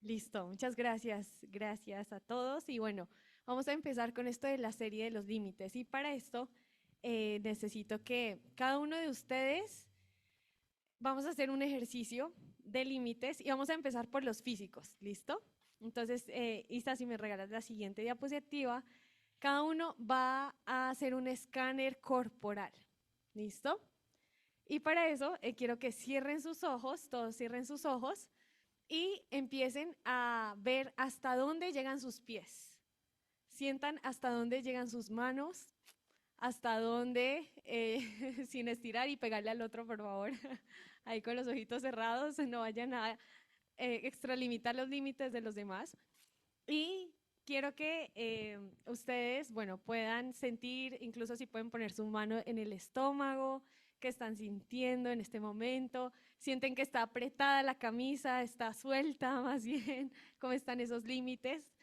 Listo, muchas gracias. Gracias a todos. Y bueno, vamos a empezar con esto de la serie de los límites. Y para esto necesito que cada uno de ustedes vamos a hacer un ejercicio de límites y vamos a empezar por los físicos. ¿Listo? Entonces, Isa, si me regalas la siguiente diapositiva, cada uno va a hacer un escáner corporal. ¿Listo? Y para eso quiero que cierren sus ojos, todos cierren sus ojos y empiecen a ver hasta dónde llegan sus pies. Sientan hasta dónde llegan sus manos, hasta dónde, sin estirar y pegarle al otro, por favor. Ahí con los ojitos cerrados, no vayan a extralimitar los límites de los demás. Y quiero que ustedes, bueno, puedan sentir, incluso si pueden poner su mano en el estómago, qué están sintiendo en este momento. Sienten que está apretada la camisa, está suelta más bien, cómo están esos límites.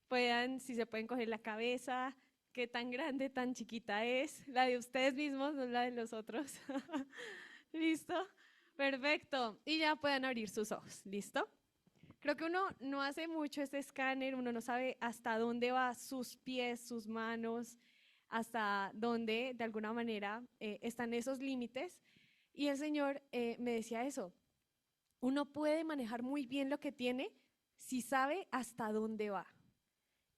Puedan, si se pueden coger la cabeza, qué tan grande, tan chiquita es, la de ustedes mismos, no la de los otros. ¿Listo? Perfecto. Y ya pueden abrir sus ojos. ¿Listo? Creo que uno no hace mucho este escáner, uno no sabe hasta dónde va sus pies, sus manos, hasta dónde de alguna manera están esos límites. Y el Señor me decía eso, uno puede manejar muy bien lo que tiene si sabe hasta dónde va.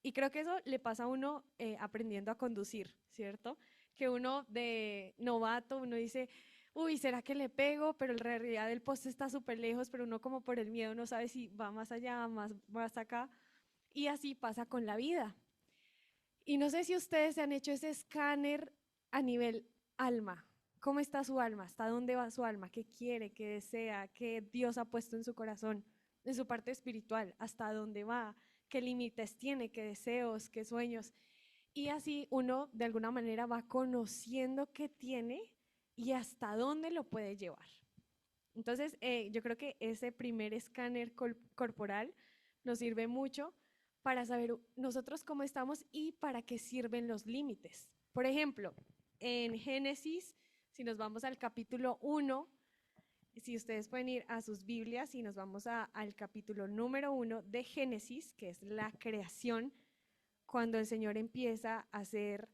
Y creo que eso le pasa a uno aprendiendo a conducir, ¿cierto? Que uno de novato, uno dice, uy, ¿será que le pego? Pero en realidad el poste está súper lejos, pero uno como por el miedo no sabe si va más allá, más acá. Y así pasa con la vida. Y no sé si ustedes se han hecho ese escáner a nivel alma. ¿Cómo está su alma? ¿Hasta dónde va su alma? ¿Qué quiere? ¿Qué desea? ¿Qué Dios ha puesto en su corazón? En su parte espiritual. ¿Hasta dónde va? ¿Qué límites tiene? ¿Qué deseos? ¿Qué sueños? Y así uno de alguna manera va conociendo qué tiene y hasta dónde lo puede llevar. Entonces, yo creo que ese primer escáner corporal nos sirve mucho para saber nosotros cómo estamos y para qué sirven los límites. Por ejemplo, en Génesis, si nos vamos al capítulo 1, si ustedes pueden ir a sus Biblias y nos vamos al capítulo número 1 de Génesis, que es la creación, cuando el Señor empieza a hacer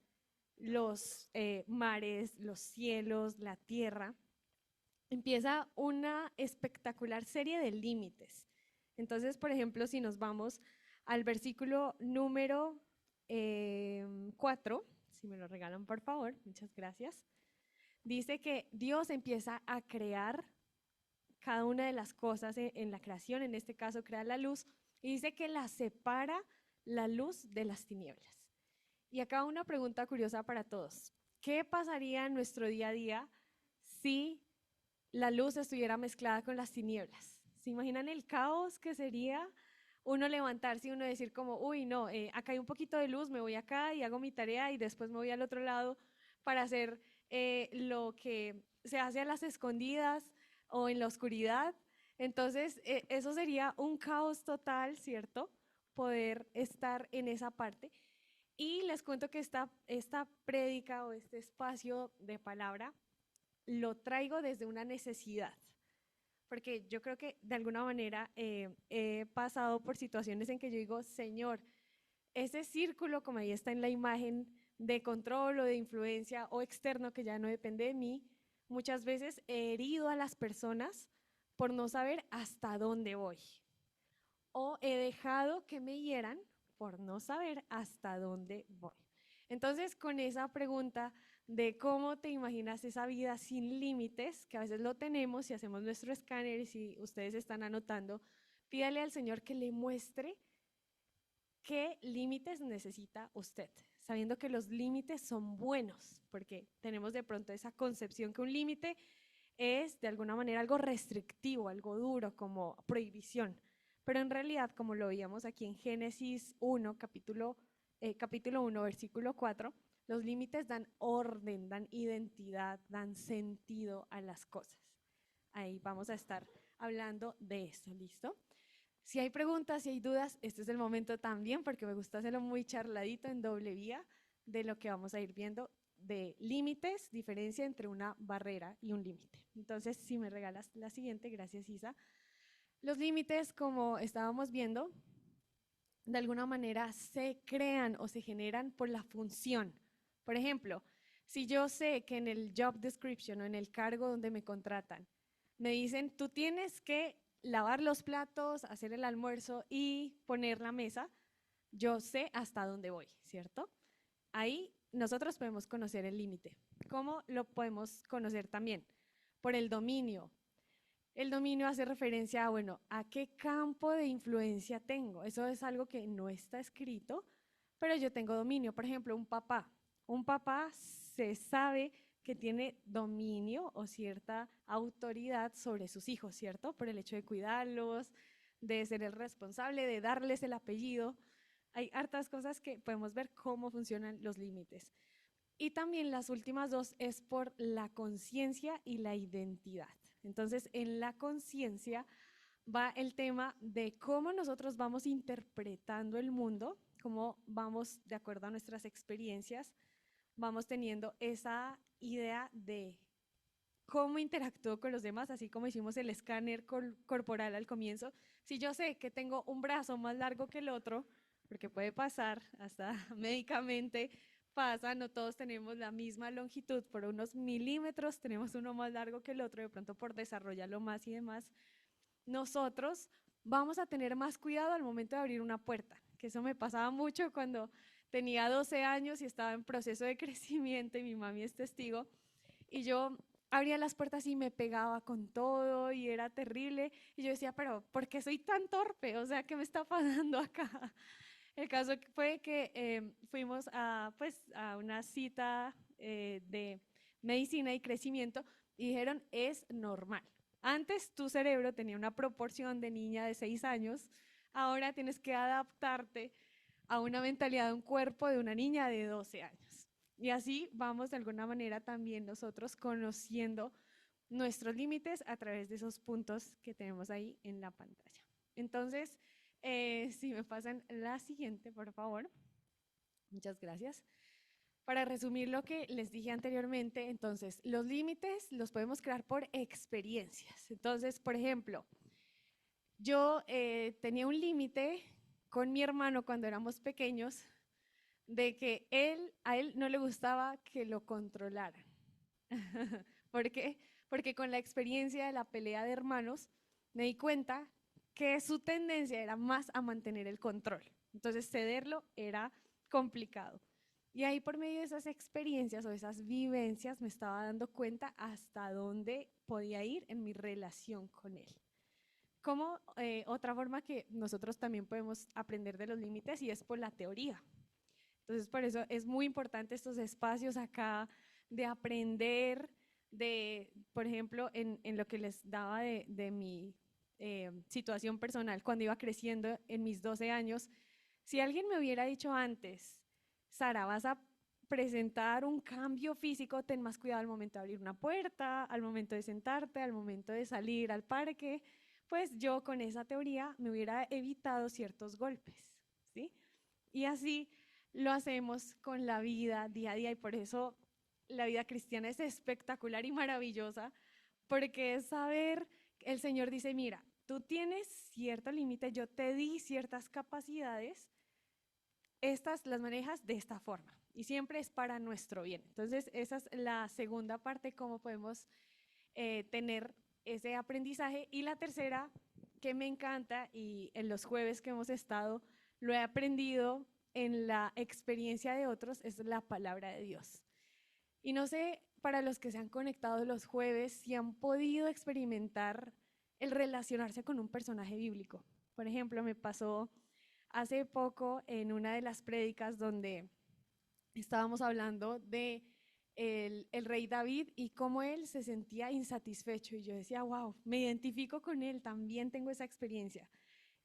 los mares, los cielos, la tierra, empieza una espectacular serie de límites. Entonces, por ejemplo, si nos vamos al versículo número 4, si me lo regalan por favor, muchas gracias, dice que Dios empieza a crear cada una de las cosas en la creación, en este caso crea la luz, y dice que la separa la luz de las tinieblas. Y acá una pregunta curiosa para todos. ¿Qué pasaría en nuestro día a día si la luz estuviera mezclada con las tinieblas? ¿Se imaginan el caos que sería uno levantarse y uno decir como, uy, no, acá hay un poquito de luz, me voy acá y hago mi tarea y después me voy al otro lado para hacer lo que se hace a las escondidas o en la oscuridad? Entonces, eso sería un caos total, ¿cierto? Poder estar en esa parte. Y les cuento que esta prédica o este espacio de palabra lo traigo desde una necesidad, porque yo creo que de alguna manera he pasado por situaciones en que yo digo, Señor, ese círculo, como ahí está en la imagen, de control o de influencia o externo que ya no depende de mí, muchas veces he herido a las personas por no saber hasta dónde voy. O he dejado que me hieran por no saber hasta dónde voy. Entonces, con esa pregunta de cómo te imaginas esa vida sin límites, que a veces lo tenemos si hacemos nuestro escáner y si ustedes están anotando, pídale al Señor que le muestre qué límites necesita usted, sabiendo que los límites son buenos, porque tenemos de pronto esa concepción que un límite es de alguna manera algo restrictivo, algo duro, como prohibición. Pero en realidad, como lo veíamos aquí en Génesis 1, capítulo 1, versículo 4, los límites dan orden, dan identidad, dan sentido a las cosas. Ahí vamos a estar hablando de eso, ¿listo? Si hay preguntas, si hay dudas, este es el momento también, porque me gusta hacerlo muy charladito en doble vía de lo que vamos a ir viendo de límites, diferencia entre una barrera y un límite. Entonces, si me regalas la siguiente, gracias Isa. Los límites, como estábamos viendo, de alguna manera se crean o se generan por la función. Por ejemplo, si yo sé que en el job description o en el cargo donde me contratan, me dicen, tú tienes que lavar los platos, hacer el almuerzo y poner la mesa, yo sé hasta dónde voy, ¿cierto? Ahí nosotros podemos conocer el límite. ¿Cómo lo podemos conocer también? Por el dominio. El dominio hace referencia a, bueno, a qué campo de influencia tengo. Eso es algo que no está escrito, pero yo tengo dominio. Por ejemplo, un papá. Un papá se sabe que tiene dominio o cierta autoridad sobre sus hijos, ¿cierto? Por el hecho de cuidarlos, de ser el responsable, de darles el apellido. Hay hartas cosas que podemos ver cómo funcionan los límites. Y también las últimas dos es por la conciencia y la identidad. Entonces, en la conciencia va el tema de cómo nosotros vamos interpretando el mundo, cómo vamos, de acuerdo a nuestras experiencias, vamos teniendo esa idea de cómo interactúo con los demás, así como hicimos el escáner corporal al comienzo. Si yo sé que tengo un brazo más largo que el otro, porque puede pasar, hasta médicamente pasa, no todos tenemos la misma longitud, por unos milímetros tenemos uno más largo que el otro, de pronto por desarrollarlo más y demás, nosotros vamos a tener más cuidado al momento de abrir una puerta, que eso me pasaba mucho cuando tenía 12 años y estaba en proceso de crecimiento y mi mami es testigo, y yo abría las puertas y me pegaba con todo y era terrible. Y yo decía, pero ¿por qué soy tan torpe? O sea, ¿qué me está pasando acá? El caso fue que fuimos a, pues, a una cita de medicina y crecimiento y dijeron, es normal. Antes tu cerebro tenía una proporción de niña de 6 años, ahora tienes que adaptarte a una mentalidad de un cuerpo de una niña de 12 años. Y así vamos de alguna manera también nosotros conociendo nuestros límites a través de esos puntos que tenemos ahí en la pantalla. Entonces, si me pasan la siguiente, por favor. Muchas gracias. Para resumir lo que les dije anteriormente, entonces, los límites los podemos crear por experiencias. Entonces, por ejemplo, yo tenía un límite con mi hermano cuando éramos pequeños de que a él no le gustaba que lo controlaran. ¿Por qué? Porque con la experiencia de la pelea de hermanos me di cuenta que su tendencia era más a mantener el control. Entonces cederlo era complicado. Y ahí por medio de esas experiencias o esas vivencias me estaba dando cuenta hasta dónde podía ir en mi relación con él. Como otra forma que nosotros también podemos aprender de los límites y es por la teoría. Entonces, por eso es muy importante estos espacios acá de aprender, de, por ejemplo, en lo que les daba de mi situación personal cuando iba creciendo en mis 12 años. Si alguien me hubiera dicho antes, Sara, vas a presentar un cambio físico, ten más cuidado al momento de abrir una puerta, al momento de sentarte, al momento de salir al parque, pues yo con esa teoría me hubiera evitado ciertos golpes, ¿sí? Y así lo hacemos con la vida día a día y por eso la vida cristiana es espectacular y maravillosa, porque es saber, el Señor dice, mira, tú tienes cierto límite, yo te di ciertas capacidades, estas las manejas de esta forma y siempre es para nuestro bien. Entonces, esa es la segunda parte, cómo podemos tener ese aprendizaje. Y la tercera, que me encanta y en los jueves que hemos estado, lo he aprendido en la experiencia de otros, es la palabra de Dios. Y no sé, para los que se han conectado los jueves, si han podido experimentar el relacionarse con un personaje bíblico. Por ejemplo, me pasó hace poco en una de las prédicas donde estábamos hablando de el rey David y cómo él se sentía insatisfecho. Y yo decía, wow, me identifico con él, también tengo esa experiencia.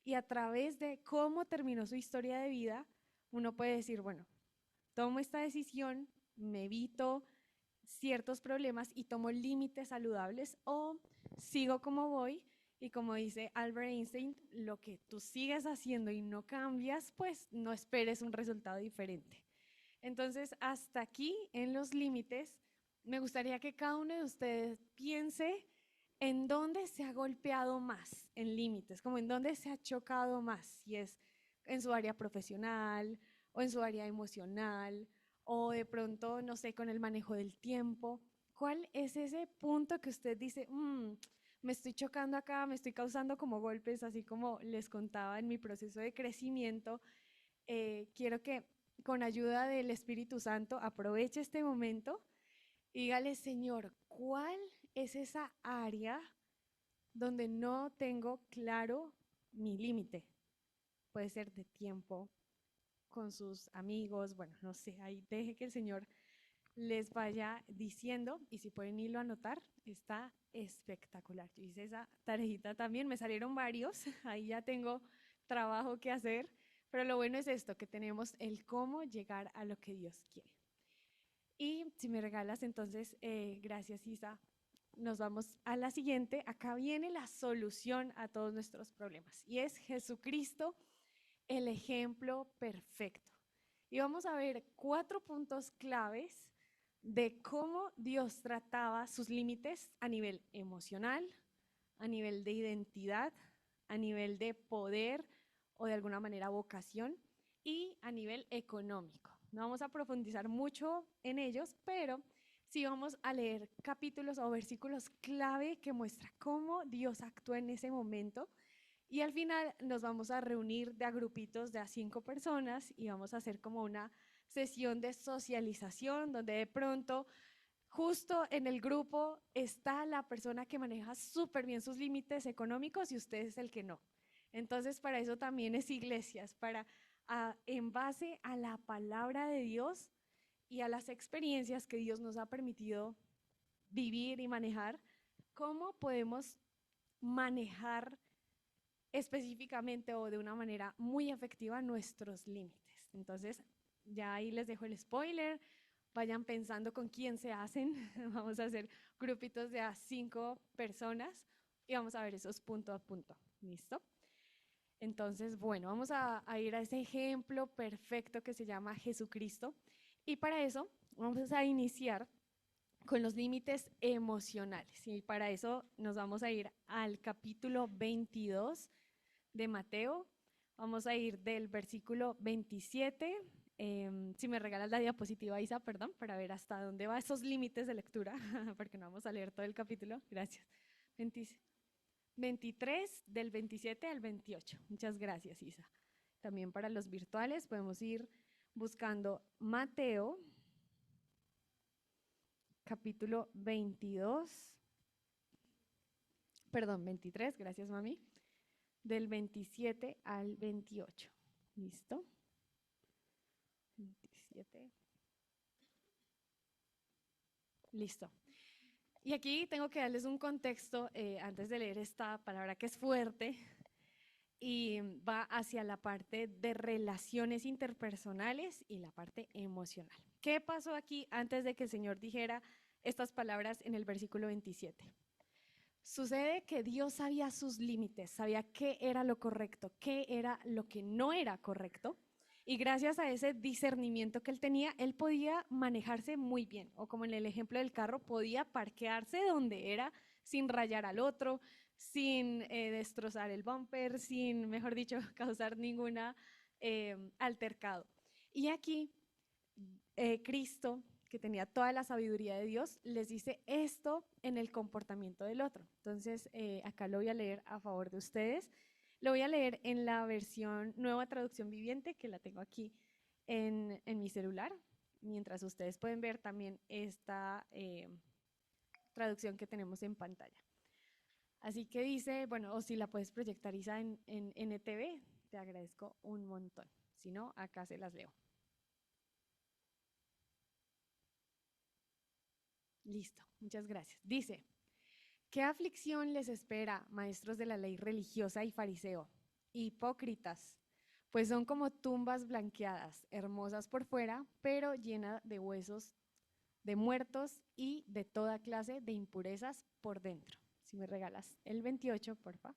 Y a través de cómo terminó su historia de vida, uno puede decir, bueno, tomo esta decisión, me evito ciertos problemas y tomo límites saludables o sigo como voy y como dice Albert Einstein, lo que tú sigues haciendo y no cambias, pues no esperes un resultado diferente. Entonces, hasta aquí en los límites, me gustaría que cada uno de ustedes piense ¿En dónde se ha golpeado más en límites? Como en dónde se ha chocado más, si es en su área profesional o en su área emocional o de pronto, no sé, con el manejo del tiempo. ¿Cuál es ese punto que usted dice, me estoy chocando acá, me estoy causando como golpes, así como les contaba en mi proceso de crecimiento? Quiero que con ayuda del Espíritu Santo aproveche este momento y dígale, Señor, ¿cuál es esa área donde no tengo claro mi límite? Puede ser de tiempo, con sus amigos, bueno, no sé, ahí deje que el Señor les vaya diciendo y si pueden irlo a anotar, está espectacular. Yo hice esa tarjeta también, me salieron varios, ahí ya tengo trabajo que hacer, pero lo bueno es esto, que tenemos el cómo llegar a lo que Dios quiere. Y si me regalas, entonces, gracias Isa, nos vamos a la siguiente. Acá viene la solución a todos nuestros problemas y es Jesucristo, el ejemplo perfecto. Y vamos a ver 4 puntos claves de cómo Dios trataba sus límites a nivel emocional, a nivel de identidad, a nivel de poder o de alguna manera vocación y a nivel económico. No vamos a profundizar mucho en ellos, pero sí vamos a leer capítulos o versículos clave que muestra cómo Dios actúa en ese momento. Y al final nos vamos a reunir de a grupitos de a 5 personas y vamos a hacer como una sesión de socialización donde de pronto justo en el grupo está la persona que maneja súper bien sus límites económicos y usted es el que no. Entonces para eso también es iglesias, para en base a la palabra de Dios y a las experiencias que Dios nos ha permitido vivir y manejar, cómo podemos manejar específicamente o de una manera muy efectiva nuestros límites. Entonces, ya ahí les dejo el spoiler, vayan pensando con quién se hacen, vamos a hacer grupitos de a 5 personas y vamos a ver esos punto a punto, ¿listo? Entonces, bueno, vamos a ir a ese ejemplo perfecto que se llama Jesucristo y para eso vamos a iniciar con los límites emocionales y para eso nos vamos a ir al capítulo 22 de Mateo. Vamos a ir del versículo 27. Si me regalas la diapositiva, Isa, perdón, para ver hasta dónde va esos límites de lectura, porque no vamos a leer todo el capítulo. Gracias. 23 del 27 al 28. Muchas gracias, Isa. También para los virtuales podemos ir buscando Mateo, capítulo 22, perdón, 23, gracias, mami, del 27 al 28. ¿Listo? 27. Listo. Y aquí tengo que darles un contexto antes de leer esta palabra que es fuerte y va hacia la parte de relaciones interpersonales y la parte emocional. ¿Qué pasó aquí antes de que el Señor dijera estas palabras en el versículo 27? Sucede que Dios sabía sus límites, sabía qué era lo correcto, qué era lo que no era correcto. Y gracias a ese discernimiento que él tenía, él podía manejarse muy bien. O como en el ejemplo del carro, podía parquearse donde era sin rayar al otro, sin destrozar el bumper, sin, mejor dicho, causar ninguna altercado. Y aquí Cristo, que tenía toda la sabiduría de Dios, les dice esto en el comportamiento del otro. Entonces, acá lo voy a leer a favor de ustedes. Lo voy a leer en la versión Nueva Traducción Viviente, que la tengo aquí en mi celular, mientras ustedes pueden ver también esta traducción que tenemos en pantalla. Así que dice, bueno, o si la puedes proyectar, Isa, en NTV, te agradezco un montón. Si no, acá se las leo. Listo, muchas gracias. Dice, ¿qué aflicción les espera, maestros de la ley religiosa y fariseo, hipócritas? Pues son como tumbas blanqueadas, hermosas por fuera, pero llenas de huesos de muertos y de toda clase de impurezas por dentro. Si me regalas el 28, porfa.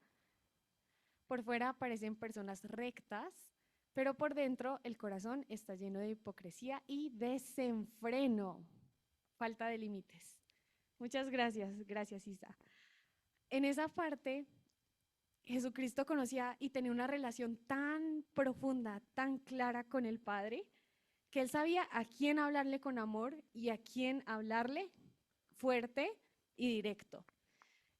Por fuera parecen personas rectas, pero por dentro el corazón está lleno de hipocresía y desenfreno, falta de límites. Muchas gracias, gracias Isa. en esa parte, Jesucristo conocía y tenía una relación tan profunda, tan clara con el Padre, que él sabía a quién hablarle con amor y a quién hablarle fuerte y directo.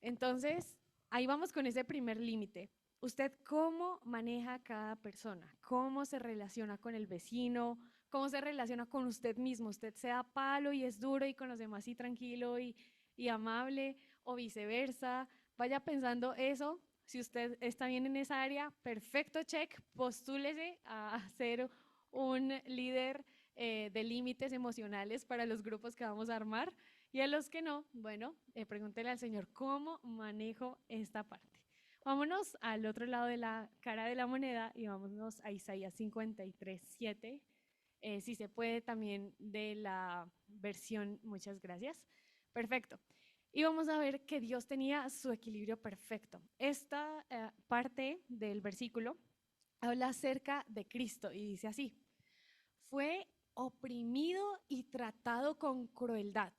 Entonces, ahí vamos con ese primer límite. ¿Usted cómo maneja a cada persona? ¿Cómo se relaciona con el vecino? ¿Cómo se relaciona con usted mismo? ¿Usted se da palo y es duro y con los demás y tranquilo y amable o viceversa? Vaya pensando eso. Si usted está bien en esa área, perfecto, check, postúlese a ser un líder de límites emocionales para los grupos que vamos a armar. Y a los que no, bueno, pregúntele al Señor, ¿cómo manejo esta parte? Vámonos al otro lado de la cara de la moneda y vámonos a Isaías 53:7. Si se puede también de la versión, muchas gracias. Perfecto. Y vamos a ver que Dios tenía su equilibrio perfecto. Esta parte del versículo habla acerca de Cristo y dice así: fue oprimido y tratado con crueldad.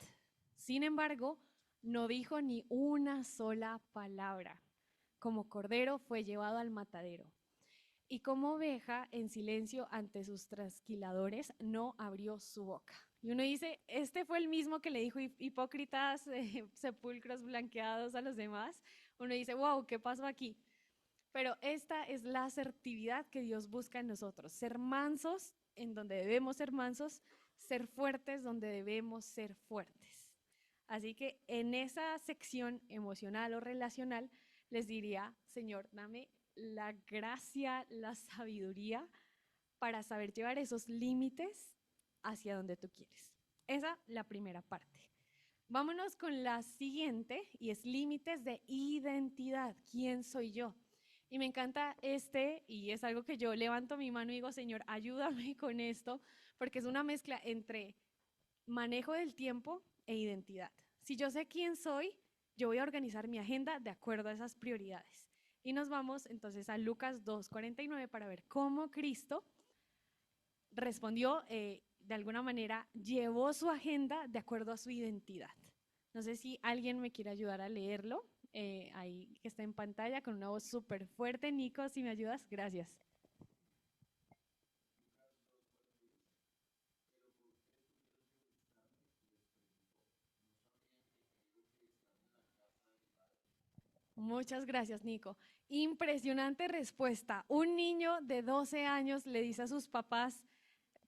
Sin embargo, no dijo ni una sola palabra. Como cordero fue llevado al matadero. Y como oveja en silencio ante sus trasquiladores, no abrió su boca. Y uno dice, este fue el mismo que le dijo hipócritas, sepulcros blanqueados a los demás. Uno dice, wow, ¿qué pasó aquí? Pero esta es la asertividad que Dios busca en nosotros, ser mansos en donde debemos ser mansos, ser fuertes donde debemos ser fuertes. Así que en esa sección emocional o relacional les diría, Señor, dame la gracia, la sabiduría para saber llevar esos límites hacia donde tú quieres. Esa es la primera parte. Vámonos con la siguiente y es límites de identidad. ¿Quién soy yo? Y me encanta y es algo que yo levanto mi mano y digo, Señor, ayúdame con esto, porque es una mezcla entre manejo del tiempo e identidad. Si yo sé quién soy, yo voy a organizar mi agenda de acuerdo a esas prioridades. Y nos vamos entonces a Lucas 2:49 para ver cómo Cristo respondió, de alguna manera, llevó su agenda de acuerdo a su identidad. No sé si alguien me quiere ayudar a leerlo, ahí que está en pantalla con una voz súper fuerte. Nico, si me ayudas, gracias. Muchas gracias, Nico. Impresionante respuesta. Un niño de 12 años le dice a sus papás,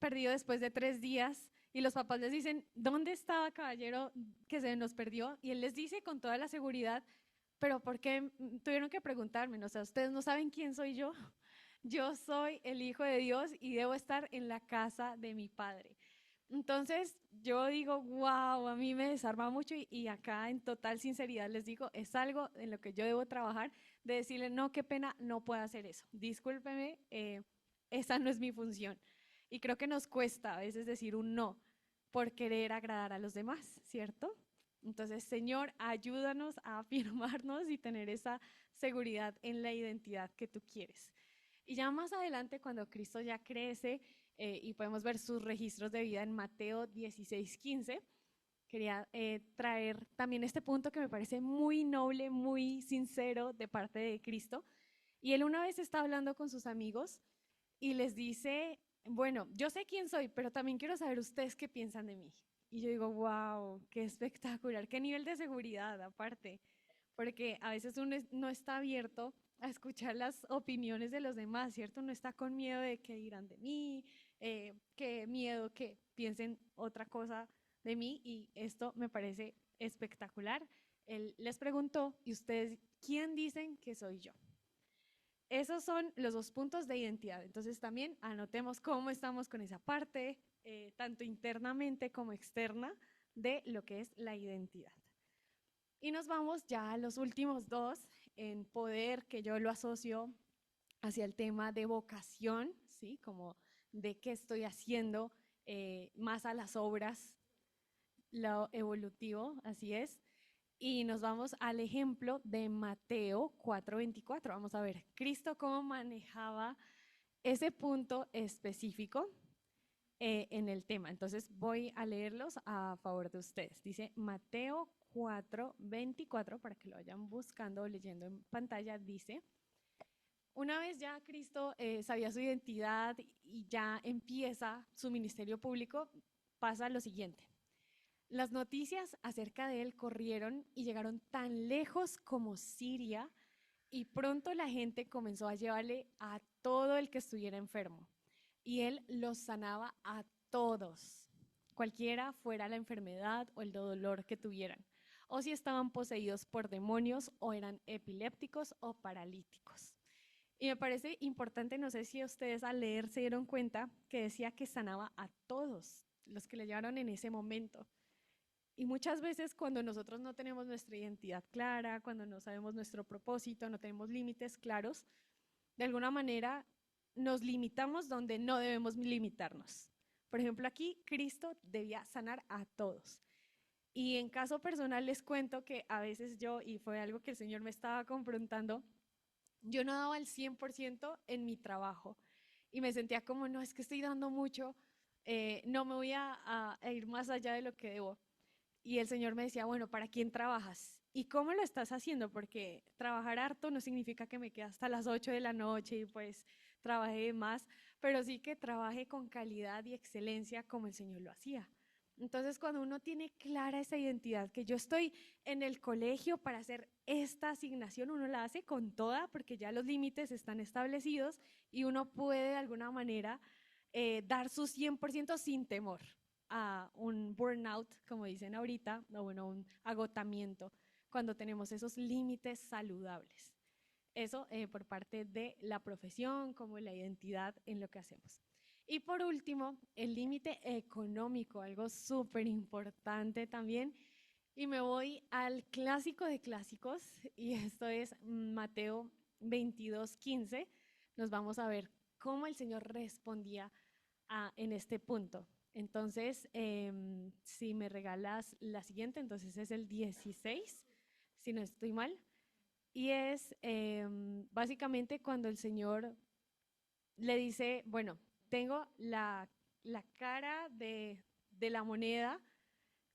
perdido después de 3 días, y los papás les dicen, ¿dónde estaba, caballero, que se nos perdió? Y él les dice con toda la seguridad, pero ¿por qué tuvieron que preguntarme? O sea, ustedes no saben quién soy yo. Yo soy el Hijo de Dios y debo estar en la casa de mi Padre. Entonces yo digo, wow, a mí me desarma mucho y acá en total sinceridad les digo, es algo en lo que yo debo trabajar, de decirle, no, qué pena, no puedo hacer eso. Discúlpeme, esa no es mi función. Y creo que nos cuesta a veces decir un no por querer agradar a los demás, ¿cierto? Entonces, Señor, ayúdanos a afirmarnos y tener esa seguridad en la identidad que tú quieres. Y ya más adelante, cuando Cristo ya crece y podemos ver sus registros de vida en Mateo 16:15, quería traer también este punto que me parece muy noble, muy sincero de parte de Cristo. Y él una vez está hablando con sus amigos y les dice, bueno, yo sé quién soy, pero también quiero saber ustedes qué piensan de mí. Y yo digo, wow, qué espectacular, qué nivel de seguridad aparte, porque a veces uno no está abierto a escuchar las opiniones de los demás, ¿cierto? No está con miedo de qué dirán de mí, qué miedo que piensen otra cosa de mí, y esto me parece espectacular. Él les preguntó, ¿y ustedes quién dicen que soy yo? Esos son los dos puntos de identidad. Entonces también anotemos cómo estamos con esa parte, tanto internamente como externa, de lo que es la identidad. Y nos vamos ya a los últimos dos, en poder, que yo lo asocio hacia el tema de vocación, ¿sí? Como de qué estoy haciendo, más a las obras, lo evolutivo, así es. Y nos vamos al ejemplo de Mateo 4:24. Vamos a ver, Cristo cómo manejaba ese punto específico en el tema. Entonces voy a leerlos a favor de ustedes. Dice Mateo 4:24, para que lo vayan buscando o leyendo en pantalla, dice: una vez ya Cristo sabía su identidad y ya empieza su ministerio público, pasa lo siguiente. Las noticias acerca de él corrieron y llegaron tan lejos como Siria, y pronto la gente comenzó a llevarle a todo el que estuviera enfermo, y él los sanaba a todos, cualquiera fuera la enfermedad o el dolor que tuvieran, o si estaban poseídos por demonios o eran epilépticos o paralíticos. Y me parece importante, no sé si ustedes al leer se dieron cuenta que decía que sanaba a todos los que le llevaron en ese momento. Y muchas veces cuando nosotros no tenemos nuestra identidad clara, cuando no sabemos nuestro propósito, no tenemos límites claros, de alguna manera nos limitamos donde no debemos limitarnos. Por ejemplo, aquí Cristo debía sanar a todos. Y en caso personal les cuento que a veces yo, y fue algo que el Señor me estaba confrontando, yo no daba el 100% en mi trabajo. Y me sentía como, no, es que estoy dando mucho, no me voy a ir más allá de lo que debo. Y el Señor me decía, bueno, ¿para quién trabajas? ¿Y cómo lo estás haciendo? Porque trabajar harto no significa que me quede hasta las 8 de la noche y pues trabajé más, pero sí que trabaje con calidad y excelencia como el Señor lo hacía. Entonces, cuando uno tiene clara esa identidad, que yo estoy en el colegio para hacer esta asignación, uno la hace con toda porque ya los límites están establecidos y uno puede de alguna manera dar su 100% sin temor a un burnout, como dicen ahorita, o bueno, un agotamiento, cuando tenemos esos límites saludables. Eso por parte de la profesión, como la identidad en lo que hacemos. Y por último, el límite económico, algo súper importante también. Y me voy al clásico de clásicos, y esto es Mateo 22:15. Nos vamos a ver cómo el Señor respondía en este punto. Entonces, si me regalas la siguiente, entonces es el 16, si no estoy mal. Y es básicamente cuando el Señor le dice, bueno, tengo la cara de la moneda,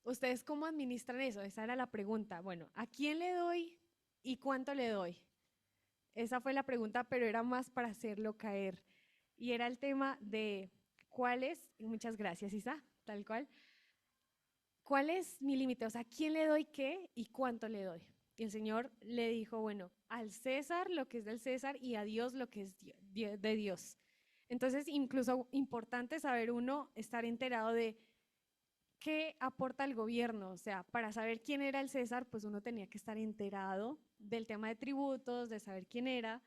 ¿ustedes cómo administran eso? Esa era la pregunta. Bueno, ¿a quién le doy y cuánto le doy? Esa fue la pregunta, pero era más para hacerlo caer. Y era el tema de cuál es, y muchas gracias, Isa, tal cual, cuál es mi límite, o sea, ¿quién le doy qué y cuánto le doy? Y el Señor le dijo, bueno, al César lo que es del César y a Dios lo que es de Dios. Entonces, incluso importante saber uno, estar enterado de qué aporta el gobierno, o sea, para saber quién era el César, pues uno tenía que estar enterado del tema de tributos, de saber quién era,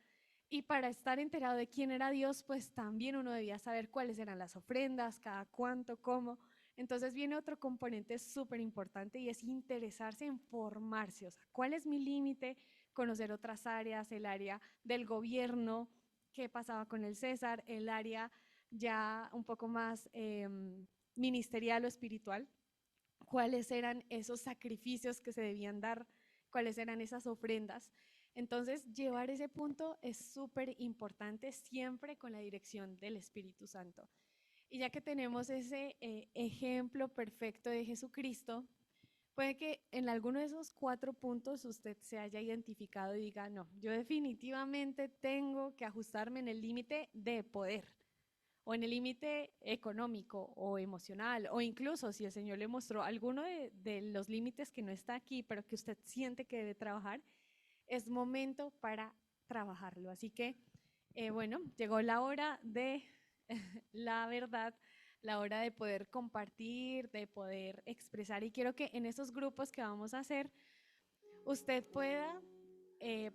y para estar enterado de quién era Dios, pues también uno debía saber cuáles eran las ofrendas, cada cuánto, cómo. Entonces viene otro componente súper importante y es interesarse en formarse, o sea, cuál es mi límite, conocer otras áreas, el área del gobierno, qué pasaba con el César, el área ya un poco más ministerial o espiritual, cuáles eran esos sacrificios que se debían dar, cuáles eran esas ofrendas. Entonces, llevar ese punto es súper importante siempre con la dirección del Espíritu Santo. Y ya que tenemos ese ejemplo perfecto de Jesucristo, puede que en alguno de esos 4 puntos usted se haya identificado y diga, no, yo definitivamente tengo que ajustarme en el límite de poder o en el límite económico o emocional, o incluso si el Señor le mostró alguno de los límites que no está aquí, pero que usted siente que debe trabajar, es momento para trabajarlo. Así que, bueno, llegó la hora de la verdad, la hora de poder compartir, de poder expresar. Y quiero que en esos grupos que vamos a hacer, usted pueda,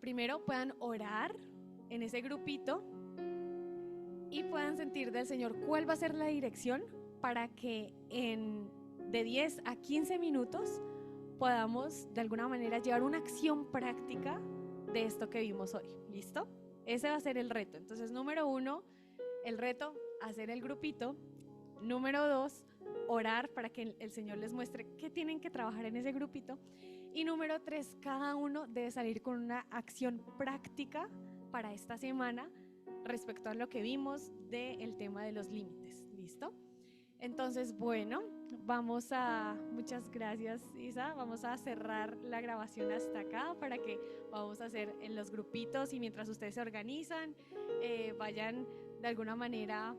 primero puedan orar en ese grupito y puedan sentir del Señor cuál va a ser la dirección para que de 10 a 15 minutos podamos de alguna manera llevar una acción práctica de esto que vimos hoy. ¿Listo? Ese va a ser el reto. Entonces, número 1, el reto, hacer el grupito. Número 2, orar para que el Señor les muestre qué tienen que trabajar en ese grupito. Y número 3, cada uno debe salir con una acción práctica para esta semana respecto a lo que vimos del tema de los límites. ¿Listo? Entonces, bueno, Muchas gracias, Isa. Vamos a cerrar la grabación hasta acá para que vamos a hacer en los grupitos y mientras ustedes se organizan, vayan de alguna manera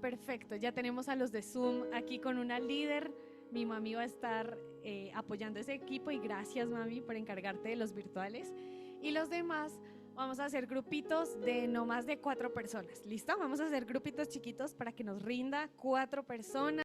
perfecto. Ya tenemos a los de Zoom aquí con una líder. Mi mami va a estar apoyando ese equipo y gracias, mami, por encargarte de los virtuales. Y los demás vamos a hacer grupitos de no más de 4 personas. ¿Listo? Vamos a hacer grupitos chiquitos para que nos rinda 4 personas.